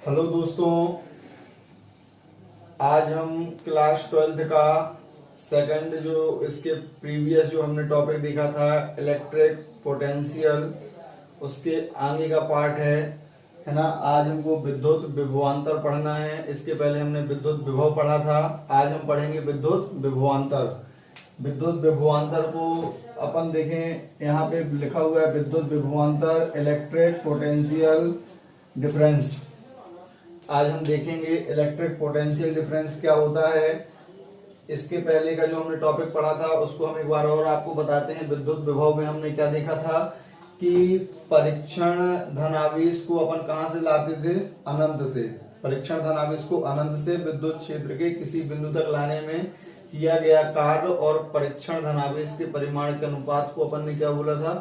Hello दोस्तों, आज हम क्लास 12th का सेकंड जो इसके प्रीवियस जो हमने टॉपिक देखा था इलेक्ट्रिक पोटेंशियल, उसके आगे का पार्ट है ना। आज हमको विद्युत विभवांतर पढ़ना है। इसके पहले हमने विद्युत विभव पढ़ा था, आज हम पढ़ेंगे विद्युत विभवांतर। विद्युत विभवांतर को अपन देखें, यहाँ पे लिखा हुआ है विद्युत विभवांतर इलेक्ट्रिक पोटेंशियल डिफरेंस। आज हम देखेंगे इलेक्ट्रिक पोटेंशियल डिफरेंस क्या होता है। इसके पहले का जो हमने टॉपिक पढ़ा था उसको हम एक बार और आपको बताते हैं। विद्युत विभव में हमने क्या देखा था कि परीक्षण धनावेश को अपन कहां से लाते थे, अनंत से। परीक्षण धनावेश को अनंत से विद्युत क्षेत्र के किसी बिंदु तक लाने में किया गया कार्य और परीक्षण धनावेश के परिमाण के अनुपात को अपन ने क्या बोला था,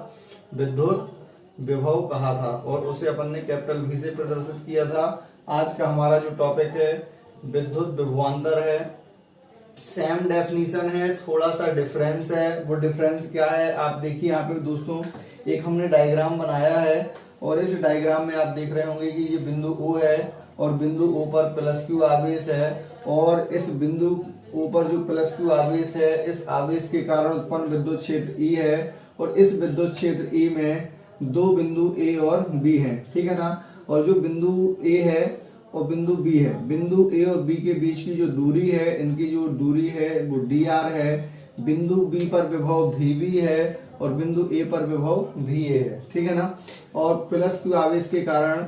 विद्युत विभव कहा था, और उसे अपन ने कैपिटल वी से प्रदर्शित किया था। आज का हमारा जो टॉपिक है विद्युत विभवांतर है। सेम डेफिनेशन है, थोड़ा सा डिफरेंस है। वो डिफरेंस क्या है आप देखिए यहाँ पे दोस्तों, एक हमने डायग्राम बनाया है और इस डायग्राम में आप देख रहे होंगे कि ये बिंदु O है और बिंदु O पर प्लस क्यू आवेश है, और इस बिंदु O पर जो प्लस क्यू आवेश है, इस आवेश के कारण उत्पन्न विद्युत क्षेत्र E है, और इस विद्युत क्षेत्र E में दो बिंदु A और B हैं, ठीक है ना। और जो बिंदु A है और बिंदु B है, बिंदु A और B के बीच की जो दूरी है, इनकी जो दूरी है वो dr है। बिंदु B पर विभव VB है और बिंदु A पर विभव VA है, ठीक है ना। और प्लस क्यू आवेश के कारण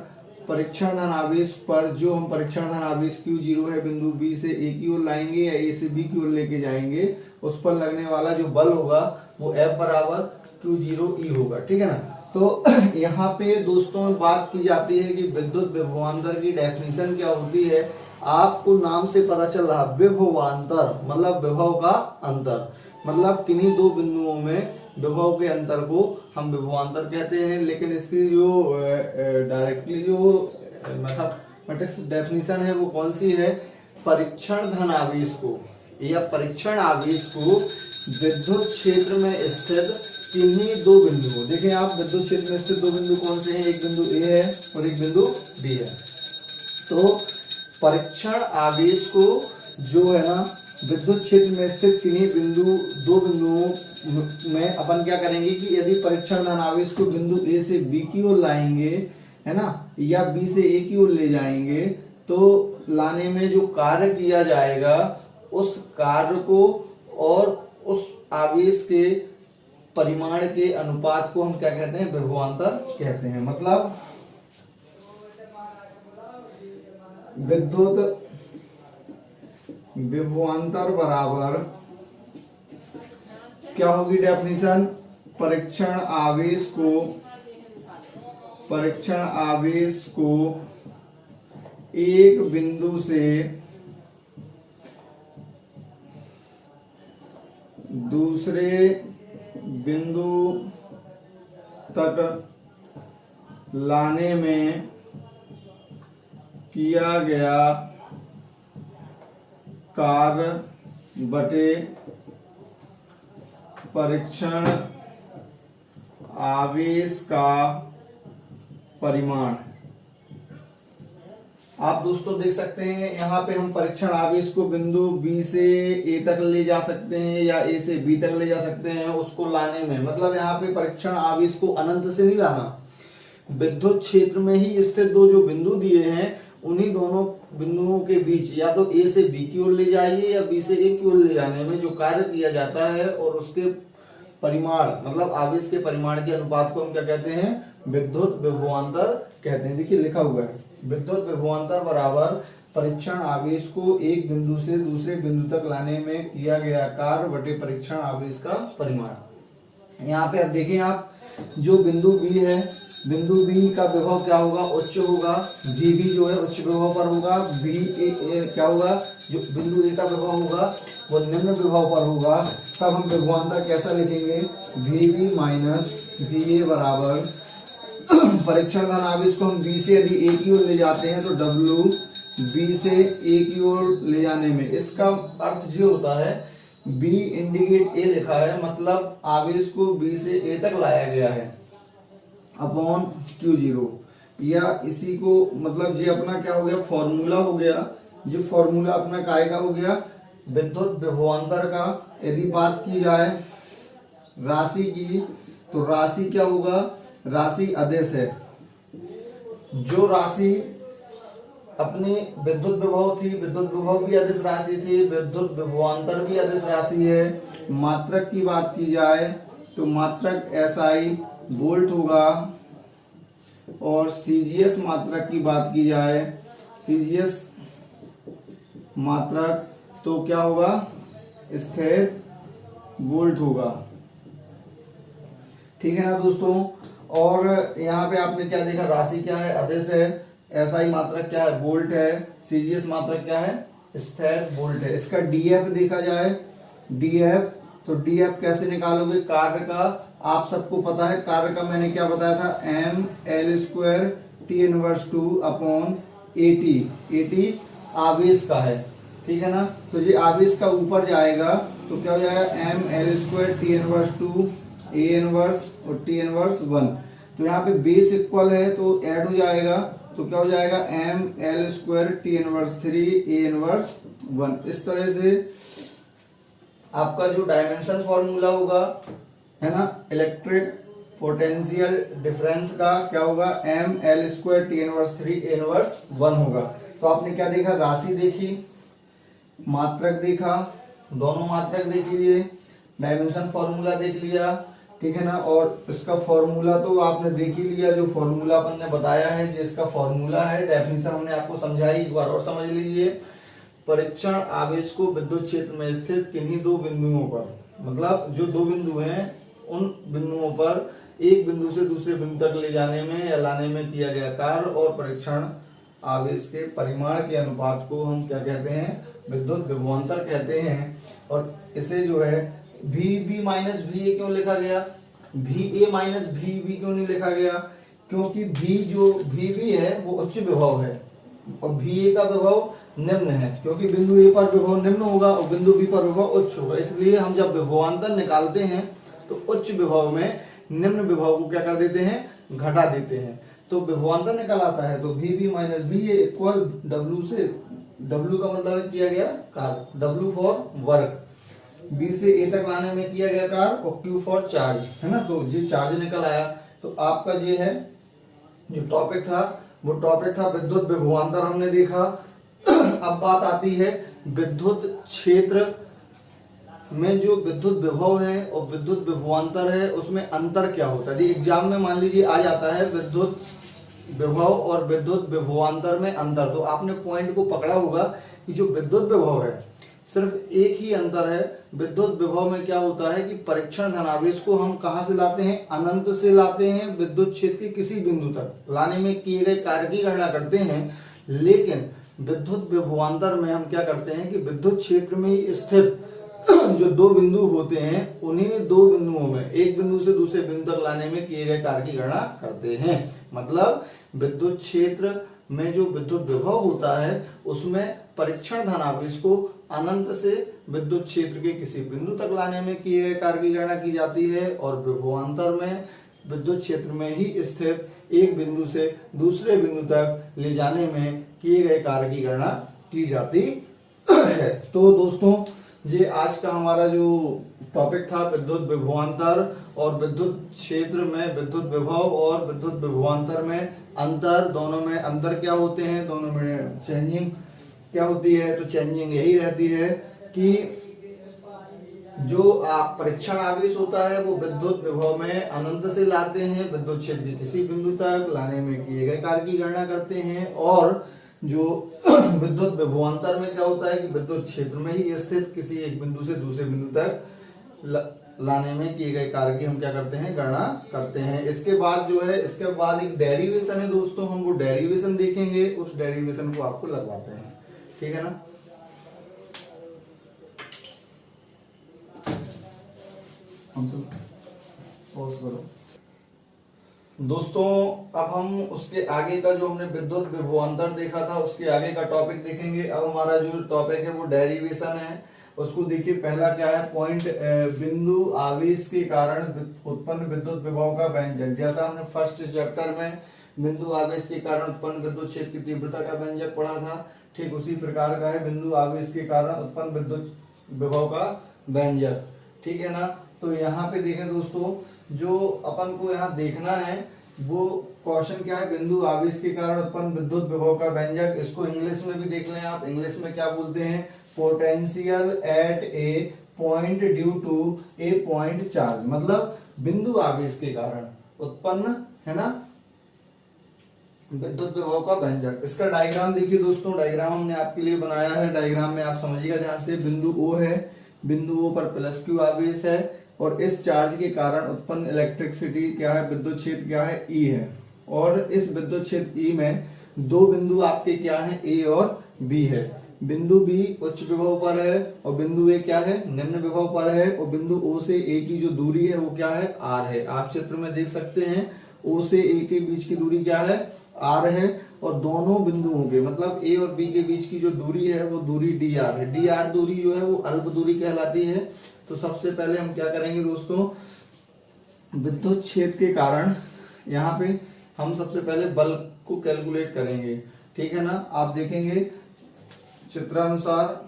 परीक्षण धन आवेश पर जो हम परीक्षण धन आवेश Q0 है बिंदु B से A की ओर लाएंगे या A से B की ओर लेके जाएंगे, उस पर लगने वाला जो बल होगा वो F बराबर Q0E होगा, ठीक है ना। तो यहाँ पे दोस्तों बात की जाती है कि विद्युत विभवांतर की डेफिनेशन क्या होती है। आपको नाम से पता चल रहा, विभवांतर मतलब विभव का अंतर, मतलब किन्हीं दो बिंदुओं में विभव के अंतर को हम विभवांतर कहते हैं। लेकिन इसकी जो डायरेक्टली जो मैथमेटिक्स डेफिनेशन है वो कौन सी है, परीक्षण धन आवेश को या परीक्षण आवेश को विद्युत क्षेत्र में स्थित किन्हीं दो बिंदुओं, देखें आप विद्युत क्षेत्र में स्थित दो बिंदु कौन से हैं, एक बिंदु A है और एक बिंदु B है। तो परीक्षण आवेश को जो है ना विद्युत क्षेत्र में स्थित किन्हीं दो बिंदुओं में अपन क्या करेंगे कि यदि परीक्षण धन आवेश को बिंदु A से B की ओर लाएंगे, है ना, या B से A की ओर ले जाएंगे, तो लाने में जो कार्य किया जाएगा उस कार्य को और उस आवेश के परिमाण के अनुपात को हम क्या कहते हैं, विभवांतर कहते हैं। मतलब विद्युत विभवांतर बराबर क्या होगी डेफिनेशन, परीक्षण आवेश को एक बिंदु से दूसरे बिंदु तक लाने में किया गया कार्य बटे परीक्षण आवेश का परिमाण। आप दोस्तों देख सकते हैं यहाँ पे हम परीक्षण आवेश को बिंदु B से A तक ले जा सकते हैं या A से B तक ले जा सकते हैं। उसको लाने में मतलब यहाँ पे परीक्षण आवेश को अनंत से नहीं लाना, विद्युत क्षेत्र में ही स्थित दो जो बिंदु दिए हैं उन्हीं दोनों बिंदुओं के बीच या तो A से B की ओर ले जाइए या B से A की ओर ले जाने में जो कार्य किया जाता है और उसके परिमाण मतलब आवेश के परिमाण के अनुपात को हम क्या कहते हैं, विद्युत विभवांतर कहते हैं। देखिए लिखा हुआ है विद्युत विभवांतर बराबर परीक्षण आवेश को एक बिंदु से दूसरे बिंदु तक लाने में किया गया कार्य बटे परीक्षण आवेश का परिमाण। यहाँ पे अब देखें आप, जो बिंदु B है, बिंदु B का विभव क्या होगा, उच्च होगा। VB जो है उच्च विभव पर होगा। VA क्या होगा, जो बिंदु A का विभव होगा वो निम्न विभव पर होगा। तब हम विभवांतर कैसा लिखेंगे, VB माइनस VA बराबर परीक्षण धन आवेश को हम B से यदि A की ओर ले जाते हैं तो W B से A की ओर ले जाने में, इसका अर्थ ये होता है B इंडिकेट A लिखा है, मतलब आवेश को B से A तक लाया गया है अपॉन Q0। या इसी को मतलब ये अपना क्या हो गया, फॉर्मूला हो गया। ये फॉर्मूला अपना काय का हो गया, विद्युत विभवांतर का। यदि बात की जाए राशि की, तो राशि क्या होगा, राशि अदिश है। जो राशि अपनी विद्युत विभव थी, विद्युत विभव भी अदिश राशि थी, विद्युत विभवांतर भी अदिश राशि है। मात्रक की बात की जाए तो मात्रक SI वोल्ट होगा, और CGS मात्रक की बात की जाए, CGS मात्रक तो क्या होगा, स्थिर वोल्ट होगा। ठीक है ना दोस्तों। और यहाँ पे आपने क्या देखा, राशि क्या है, अदिश है, SI मात्रक क्या है, वोल्ट है, CGS मात्रक क्या है, स्थिर वोल्ट है। इसका DF देखा जाए, DF तो DF कैसे निकालोगे, कार्य का आप सबको पता है, कार्य का मैंने क्या बताया था, mL² T−2/AT। AT आवेश का है, ठीक है ना। तो ये आवेश का ऊपर जाएगा तो क्या हो जाएगा, mL² T−2 A−1 और T−1। तो यहाँ पे बेस इक्वल है तो ऐड हो जाएगा, तो क्या हो जाएगा, mL² T−3 A−1। इस तरह से आपका जो डायमेंशन फॉर्मूला होगा, है ना, इलेक्ट्रिक पोटेंशियल डिफरेंस का क्या होगा, mL² T−3 A−1 होगा। तो आपने क्या देखा, राशि देखी, मात्रक देखा, दोनों मात्रक देख लिए, डायमेंशन फॉर्मूला देख लिया, ठीक है ना। और इसका फॉर्मूला तो आपने देख ही लिया, जो फॉर्मूला अपन ने बताया है, जिसका फॉर्मूला है, डेफिनेशन हमने आपको समझाई, एक बार और समझ लीजिए। परीक्षण आवेश को विद्युत क्षेत्र में स्थित किन्हीं दो बिंदुओं पर, मतलब जो दो बिंदु हैं उन बिंदुओं पर एक बिंदु से दूसरे बिंदु तक ले जाने में या लाने में किया गया कार्य और परीक्षण आवेश के परिमाण के अनुपात को हम क्या कहते हैं, विद्युत विभवांतर कहते हैं। और इसे जो है VB माइनस VA क्यों लिखा गया, VA माइनस VB क्यों नहीं लिखा गया, क्योंकि V जो VB है वो उच्च विभव है और VA का विभव निम्न है, क्योंकि बिंदु A पर विभव निम्न होगा और बिंदु B पर विभव उच्च होगा। इसलिए हम जब विभवांतर निकालते हैं तो उच्च विभव में निम्न विभव को क्या कर देते हैं, घटा देते हैं, तो विभवांतर निकल आता है। तो VB minus VA equal W से, W का मतलब है किया गया कार्य, W फॉर वर्क, B से A तक लाने में किया गया कार्य, और Q फॉर चार्ज, है ना। तो ये चार्ज निकल आया। तो आपका ये है जो टॉपिक था, वो टॉपिक था विद्युत विभवांतर, हमने देखा। अब बात आती है विद्युत क्षेत्र में जो विद्युत विभव है और विद्युत विभवांतर है, उसमें अंतर क्या होता है। एग्जाम में मान लीजिए आ जाता है विद्युत विभव और विद्युत विभवांतर में अंतर, तो आपने पॉइंट को पकड़ा होगा कि जो विद्युत विभव है सिर्फ एक ही अंतर है। विद्युत विभव में क्या होता है कि परीक्षण धनावेश को हम कहां से लाते हैं, अनंत से लाते हैं, विद्युत क्षेत्र के किसी बिंदु तक लाने में किए गए कार्य की गणना करते हैं। लेकिन विद्युत विभवांतर में हम क्या करते हैं कि विद्युत क्षेत्र में ही स्थित जो दो बिंदु होते हैं, उन्हीं दो बिंदुओं में एक बिंदु से दूसरे बिंदु तक लाने में किए गए कार्य की गणना करते हैं। मतलब विद्युत क्षेत्र में जो विद्युत विभव होता है उसमें परीक्षण धनावेश को अनंत से विद्युत क्षेत्र के किसी बिंदु तक लाने में किए गए कार्य की गणना की जाती है, और विभवांतर में विद्युत क्षेत्र में ही स्थित एक बिंदु से दूसरे बिंदु तक ले जाने में किए गए कार्य की गणना की जाती है। तो दोस्तों ये आज का हमारा जो टॉपिक था विद्युत विभवांतर और विद्युत क्षेत्र में विद्युत विभव और विद्युत विभवांतर में अंतर, दोनों में अंतर क्या होते हैं, दोनों में चेंजिंग क्या होती है। तो चेंजिंग यही रहती है कि जो परीक्षण आवेश होता है वो विद्युत विभव में अनंत से लाते हैं, विद्युत क्षेत्र के किसी बिंदु तक लाने में किए गए कार्य की गणना करते हैं। और जो विद्युत विभवांतर में क्या होता है कि विद्युत क्षेत्र में ही स्थित किसी एक बिंदु से दूसरे बिंदु तक लाने में किए गए कार्य की हम क्या करते हैं, गणना करते हैं। इसके बाद जो है, इसके बाद एक डेरिवेशन है दोस्तों, हम वो डेरिवेशन देखेंगे, उस डेरिवेशन को आपको लगवाते हैं, ठीक है ना। पॉज करो दोस्तों। अब हम उसके आगे का जो हमने विद्युत विभवांतर देखा था उसके आगे का टॉपिक देखेंगे। अब हमारा जो टॉपिक है वो डेरिवेशन है। उसको देखिए, पहला क्या है, पॉइंट बिंदु आवेश के कारण उत्पन्न विद्युत विभव का व्यंजक। जैसा हमने फर्स्ट चैप्टर में बिंदु आवेश के कारण उत्पन्न विद्युत क्षेत्र की तीव्रता का व्यंजक पढ़ा था, ठीक उसी प्रकार का है बिंदु आवेश के कारण उत्पन्न विद्युत विभव का व्यंजक, ठीक है ना। तो यहाँ पे देखें दोस्तों, जो अपन को यहाँ देखना है वो क्वेश्चन क्या है, बिंदु आवेश के कारण उत्पन्न विद्युत विभव का व्यंजक। इसको इंग्लिश में भी देख लें आप, इंग्लिश में क्या बोलते हैं, potential at a point due to a point charge, मतलब बिंदु आवेश के कारण उत्पन्न, है ना, विद्युत विभव का व्यंजक। इसका डायग्राम देखिए दोस्तों, डायग्राम हमने आपके लिए बनाया है, डायग्राम में आप समझिएगा ध्यान से। बिंदु ओ है, बिंदु ओ पर प्लस क्यू आवेश है और इस चार्ज के कारण उत्पन्न इलेक्ट्रिसिटी क्या है, विद्युत क्षेत्र क्या है, ई है। और इस विद्युत क्षेत्र ई में दो बिंदु आपके क्या है, ए और बी है। बिंदु बी उच्च विभव पर है और बिंदु ए क्या है, निम्न विभव पर है। और बिंदु ओ से ए की जो दूरी है वो क्या है, आर है। आप चित्र में देख सकते हैं ओ से ए के बीच की दूरी क्या है, आर है। और दोनों बिंदुओं के मतलब ए और बी के बीच की जो दूरी है वो दूरी डी आर है। डी आर दूरी जो है वो अल्प दूरी कहलाती है। तो सबसे पहले हम क्या करेंगे दोस्तों, विद्युत क्षेत्र के कारण यहाँ पे हम सबसे पहले बल को कैलकुलेट करेंगे, ठीक है ना। आप देखेंगे चित्रानुसार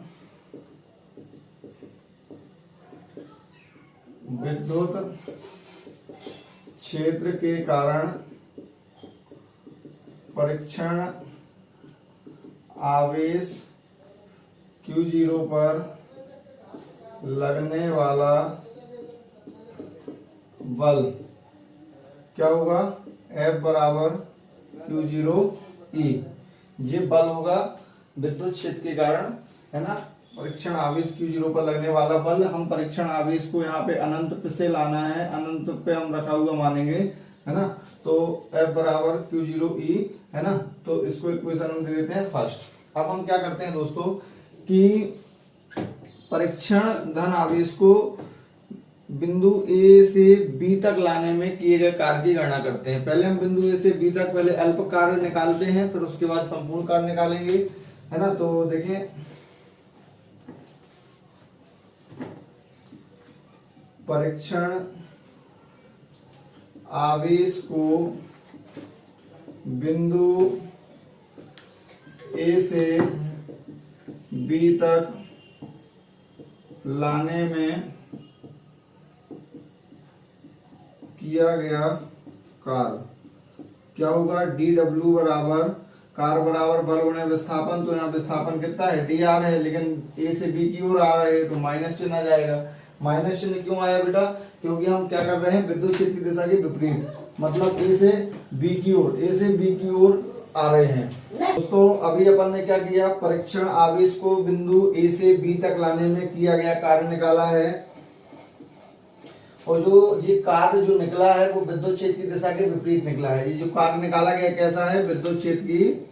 विद्युत क्षेत्र के कारण परीक्षण आवेश Q0 पर लगने वाला बल क्या होगा, F बराबर Q0E। ये बल होगा विद्युत क्षेत्र के कारण, है ना, परीक्षण आवेश Q0 पर लगने वाला बल। हम परीक्षण आवेश को यहाँ पे अनंत पे से लाना है, अनंत पे हम रखा हुआ मानेंगे, है ना। तो F बराबर Q0E, है ना। तो इसको इक्वेशन हम दे देते हैं फर्स्ट। अब हम क्या करते हैं दोस्तों कि परीक्षण धन आवेश को बिंदु ए से बी तक लाने में किए गए कार्य की गणना करते हैं। पहले हम बिंदु ए से बी तक पहले अल्प कार्य निकालते हैं, फिर उसके बाद संपूर्ण कार्य निकालेंगे, है ना। तो देखें परीक्षण आवेश को बिंदु ए से बी तक लाने में किया गया कार्य क्या होगा, डी डब्ल्यू बराबर कार्य बराबर बल गुणे विस्थापन। तो यहाँ विस्थापन कितना है, डी आर है, लेकिन ए से बी की ओर आ रहे हैं तो माइनस चिन्ह आ जाएगा। माइनस चिन्ह क्यों आया बेटा, क्योंकि हम क्या कर रहे हैं, विद्युत क्षेत्र की दिशा के विपरीत, मतलब ए से बी की ओर, ए से बी की ओर आ रहे हैं। दोस्तों अभी अपन ने क्या किया, परीक्षण आवेश को बिंदु ए से बी तक लाने में किया गया कार्य निकाला है। और जो ये कार्य जो निकला है वो विद्युत क्षेत्र की दिशा के विपरीत निकला है। ये जो कार्य निकाला गया कैसा है, विद्युत क्षेत्र की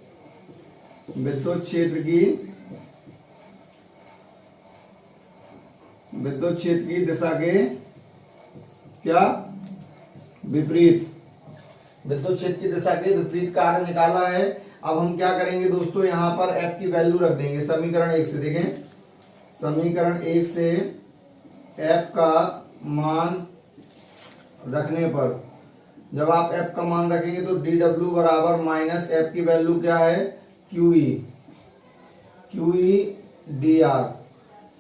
दिशा के क्या विपरीत, विद्युत क्षेत्र की दिशा के विपरीत कार्य निकाला है। अब हम क्या करेंगे दोस्तों, यहाँ पर F की वैल्यू रख देंगे समीकरण 1 से। देखें समीकरण 1 से F का मान रखने पर, जब आप F का मान रखेंगे तो dW बराबर माइनस F की वैल्यू क्या है, QE dr,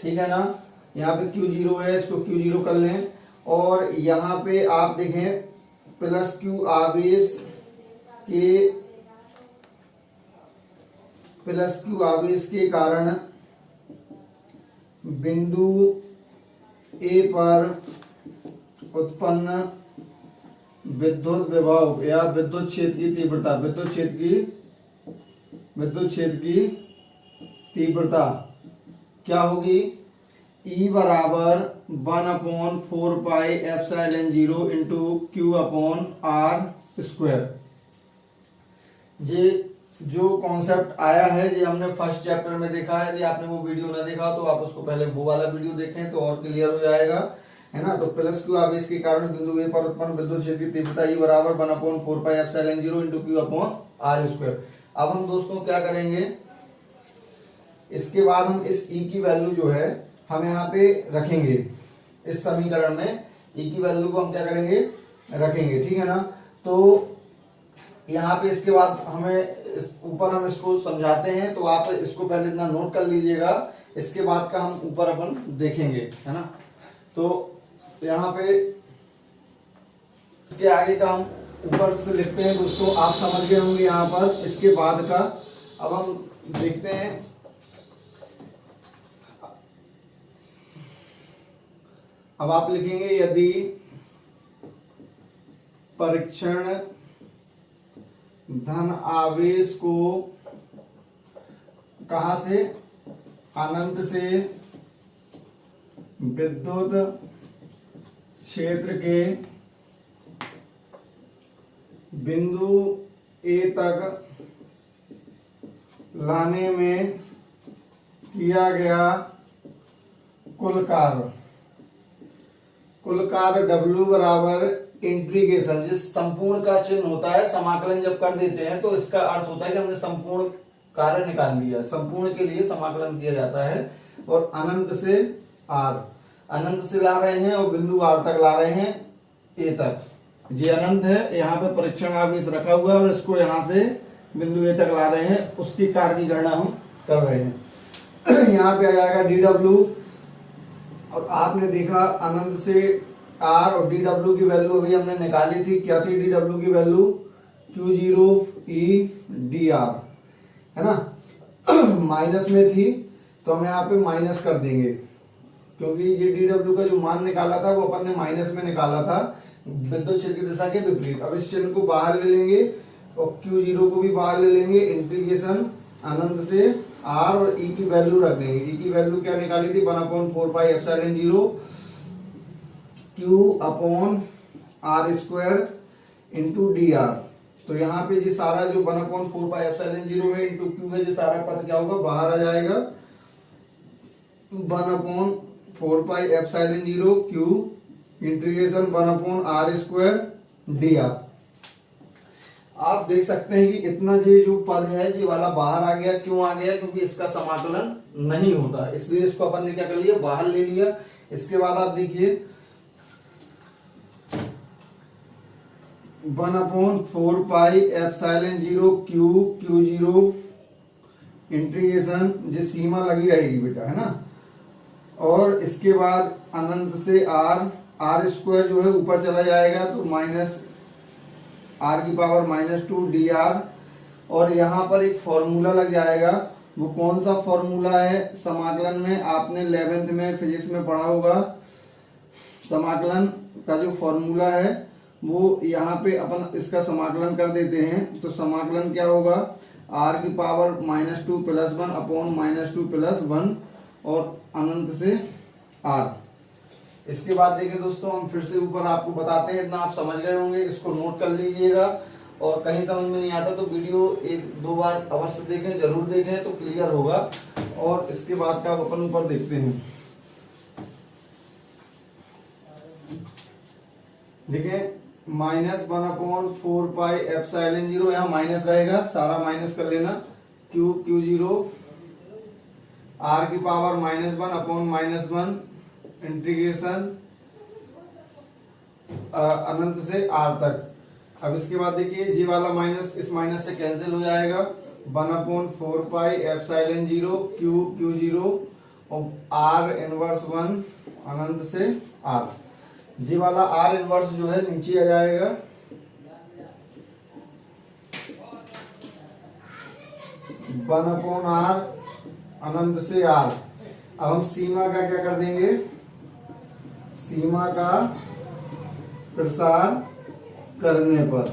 ठीक है ना। यहाँ पे Q0 है, इसको Q0 कर लें। और यहाँ पे आप देखें प्लस Q आवेश के कारण बिंदु ए पर उत्पन्न विद्युत विभव या विद्युत क्षेत्र की तीव्रता, विद्युत क्षेत्र की तीव्रता क्या होगी, E बराबर 1/4πε0 इंटू Q/r²। ये जो कॉन्सेप्ट आया है ये हमने फर्स्ट चैप्टर में देखा है। यदि आपने वो वीडियो ना देखा तो आप उसको पहले वो वाला वीडियो देखें तो और क्लियर हो जाएगा, है ना। तो प्लस Q आवेश के कारण बिंदु ए पर उत्पन्न विद्युत क्षेत्र की तीव्रता E बराबर 1/4πε0 इंटू Q/r²। अब हम दोस्तों क्या करेंगे, इसके बाद हम इस E की वैल्यू जो है हम यहाँ पे रखेंगे, इस समीकरण में E की वैल्यू को हम क्या करेंगे, रखेंगे, ठीक है ना। तो यहाँ पे इसके बाद हमें ऊपर हम इसको समझाते हैं, तो आप इसको पहले इतना नोट कर लीजिएगा, इसके बाद का हम ऊपर अपन देखेंगे, है ना। तो यहाँ पे इसके आगे का हम ऊपर से लिखते हैं दोस्तों, आप समझ गए होंगे यहाँ पर। इसके बाद का अब हम देखते हैं, अब आप लिखेंगे यदि परीक्षण धन आवेश को कहां से, अनंत से विद्युत क्षेत्र के बिंदु ए तक लाने में किया गया कुल कार्य W बराबर इंटीग्रेशन, जिस संपूर्ण का चिन्ह होता है समाकलन जब कर देते हैं तो इसका अर्थ होता है कि हमने संपूर्ण कार्य निकाल लिया। संपूर्ण के लिए समाकलन किया जाता है, और अनंत से r, अनंत से ला रहे हैं और बिंदु r तक ला रहे हैं, a तक। ये अनंत है, यहाँ पे परीक्षण आवेश रखा हुआ है और इसको यहाँ से बिंदु a तक ला रहे हैं, उसकी कार्य की गणना हम कर रहे हैं। यहाँ पे आ जाएगा dw, और आपने देखा अनंत से r और dw की वैल्यू अभी हमने निकाली थी, क्या थी dw की वैल्यू, q0 e dr, है ना। माइनस में थी तो हम यहाँ पे माइनस कर देंगे, क्योंकि ये dw का जो मान निकाला था वो अपन ने माइनस में निकाला था, विद्युत क्षेत्र की दिशा के विपरीत। अब इस चिन्ह को बाहर ले लेंगे और q0 को भी बाहर ले लेंगे, इंटीग्रेशन अनंत से r और e की वैल्यू रख देंगे। e की वैल्यू क्या निकाली थी, 1/4 pi epsilon 0 q upon r square into D R. तो यहाँ पे ये सारा जो 1/4 पाई एप्सिलॉन 0 है इंटू q है, ये सारा पद क्या होगा, बाहर आ जाएगा। 1/4 pi epsilon 0 q integration 1/r square D R. आप देख सकते हैं कि इतना ये जो पद है ये वाला बाहर आ गया। क्यों आ गया, क्योंकि इसका समाकलन नहीं होता, इसलिए इसको अपन ने क्या कर लिया, बाहर ले लिया। इसके बाद आप देखिए 1/4 पाई एप्सिलॉन 0 q0 इंटीग्रेशन, जिस सीमा लगी रहेगी बेटा, है ना। और इसके बाद अनंत से r स्क्वायर जो है ऊपर चला जाएगा तो माइनस r की पावर -2 dr, और यहाँ पर एक फॉर्मूला लग जाएगा। वो कौन सा फॉर्मूला है, समाकलन में आपने 11th में फिजिक्स में पढ़ा होगा। समाकलन का जो फॉर्मूला है वो यहाँ पे अपन इसका समाकलन कर देते हैं। तो समाकलन क्या होगा, r की पावर -2 + 1 अपॉन -2 + 1 और अनंत से r। इसके बाद देखिए दोस्तों, हम फिर से ऊपर आपको बताते हैं, इतना आप समझ गए होंगे, इसको नोट कर लीजिएगा। और कहीं समझ में नहीं आता तो वीडियो 1-2 बार अवश्य देखें, जरूर देखें तो क्लियर होगा। और इसके बाद का अपन ऊपर देखते हैं। देखिए -1/4 पाई एप्सिलॉन 0, यहाँ माइनस रहेगा, सारा माइनस कर लेना। q0 r की पावर -1 अपॉन -1 इंटीग्रेशन अनंत से r तक। अब इसके बाद देखिए ये वाला माइनस इस माइनस से कैंसिल हो जाएगा। 1/4 पाई एप्सिलॉन 0 q0 और r इनवर्स 1 अनंत से r। ये वाला r इनवर्स जो है नीचे आ जाएगा। r अनंत से r। अब हम सीमा का क्या कर देंगे, सीमा का प्रसार करने पर,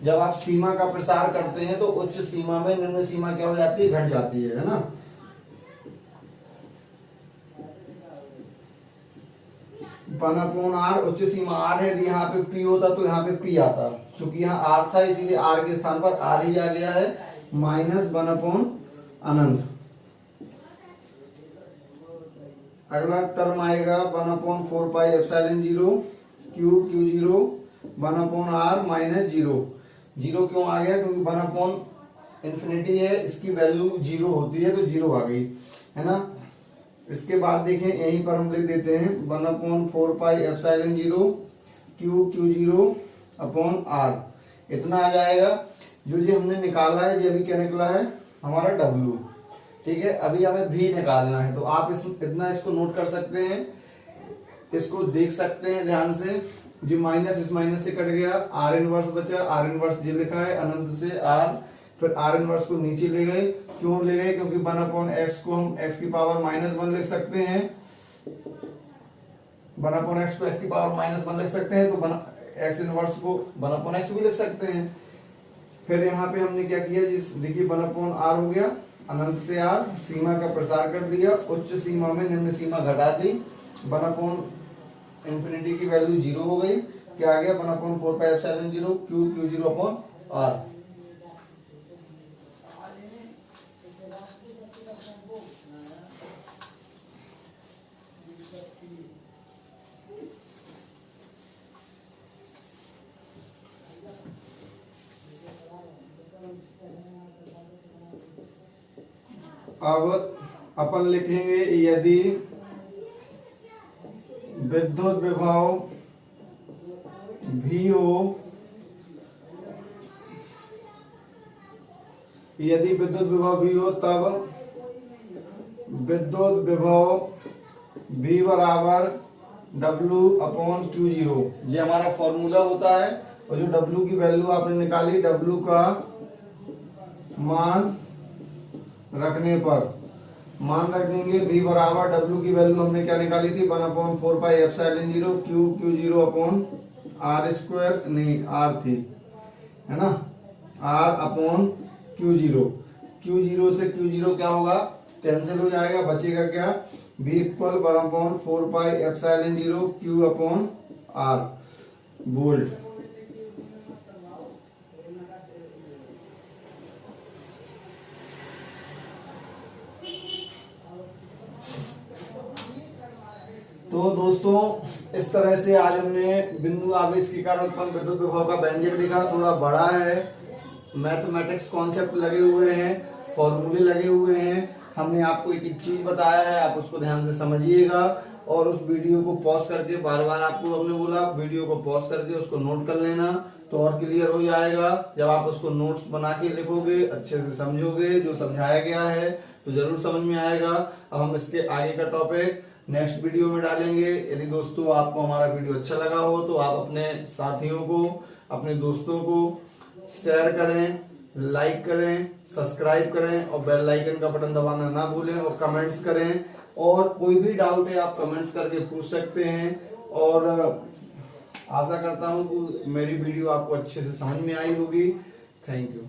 जब आप सीमा का प्रसार करते हैं तो उच्च सीमा में निम्न सीमा क्या हो जाती है, घट जाती है ना। r उच्च सीमा r है, यदि यहाँ पे p होता तो यहाँ पे p आता, क्योंकि यहाँ r था इसीलिए r के स्थान पर r ही आ गया है। -1 अनंत। अगला टर्म आएगा 1/4 पाई एप्सिलॉन 0 q0 1/r -0। 0 क्यों आ गया, क्योंकि 1/∞ है, इसकी वैल्यू 0 होती है तो 0 आ गई, है ना। इसके बाद देखें यहीं पर हम लिख देते हैं 1/4 pi epsilon 0 q0 upon r। इतना आ जाएगा। जो ये हमने निकाला है, ये अभी क्या निकला है हमारा W, ठीक है। अभी हमें V निकालना है, तो आप इतना इसको नोट कर सकते हैं, इसको देख सकते हैं ध्यान से। जी माइनस इस माइनस से कट गया, R इनवर्स बचा, R इनवर्स जी लिखा है अनंत से R, फिर R इनवर्स को नीचे ले गए। क्यों ले गए? क्योंकि 1/x को हम x की पावर -1 लिख सकते हैं, 1/x को x की पावर -1 लिख सकते हैं, तो x इनवर्स को 1/x भी लिख सकते हैं। फिर यहाँ पे हमने क्या किया, जिस देखिए 1/r हो गया, अनंत से r, सीमा का प्रसार कर दिया, उच्च सीमा में निम्न सीमा घटा दी, 1/इंफिनिटी की वैल्यू 0 हो गई। क्या आ गया? 1/4πε0 Q0/r। अब अपन लिखेंगे यदि विद्युत विभव V हो, यदि विद्युत विभव V हो तब विद्युत विभव V बराबर W/Q0, ये हमारा फॉर्मूला होता है। और जो W की वैल्यू आपने निकाली, W का मान रखने पर मान रख देंगे V बराबर W की वैल्यू हमने क्या निकाली थी, 1/4πε0 Q/r² नहीं R थी, है ना, R/Q0। Q0 से Q0 क्या होगा? कैंसिल हो जाएगा, बचेगा क्या? V = 1/4πε0 Q/r volt. तो दोस्तों इस तरह से आज हमने बिंदु आवेश के कारण उत्पन्न विद्युत विभव का व्यंजक लिखा। थोड़ा बड़ा है, मैथमेटिक्स कॉन्सेप्ट लगे हुए हैं, फॉर्मूले लगे हुए हैं। हमने आपको एक एक चीज बताया है, आप उसको ध्यान से समझिएगा और उस वीडियो को पॉज करके, बार बार आपको हमने बोला वीडियो को पॉज करके उसको नोट कर लेना, तो और क्लियर हो जाएगा। जब आप उसको नोट्स बना के लिखोगे, अच्छे से समझोगे, जो समझाया गया है तो जरूर समझ में आएगा। अब हम इसके आगे का टॉपिक नेक्स्ट वीडियो में डालेंगे। यदि दोस्तों आपको हमारा वीडियो अच्छा लगा हो तो आप अपने साथियों को, अपने दोस्तों को शेयर करें, लाइक करें, सब्सक्राइब करें और बेल आइकन का बटन दबाना ना भूलें और कमेंट्स करें। और कोई भी डाउट है आप कमेंट्स करके पूछ सकते हैं। और आशा करता हूं कि मेरी वीडियो आपको अच्छे से समझ में आई होगी। Thank you.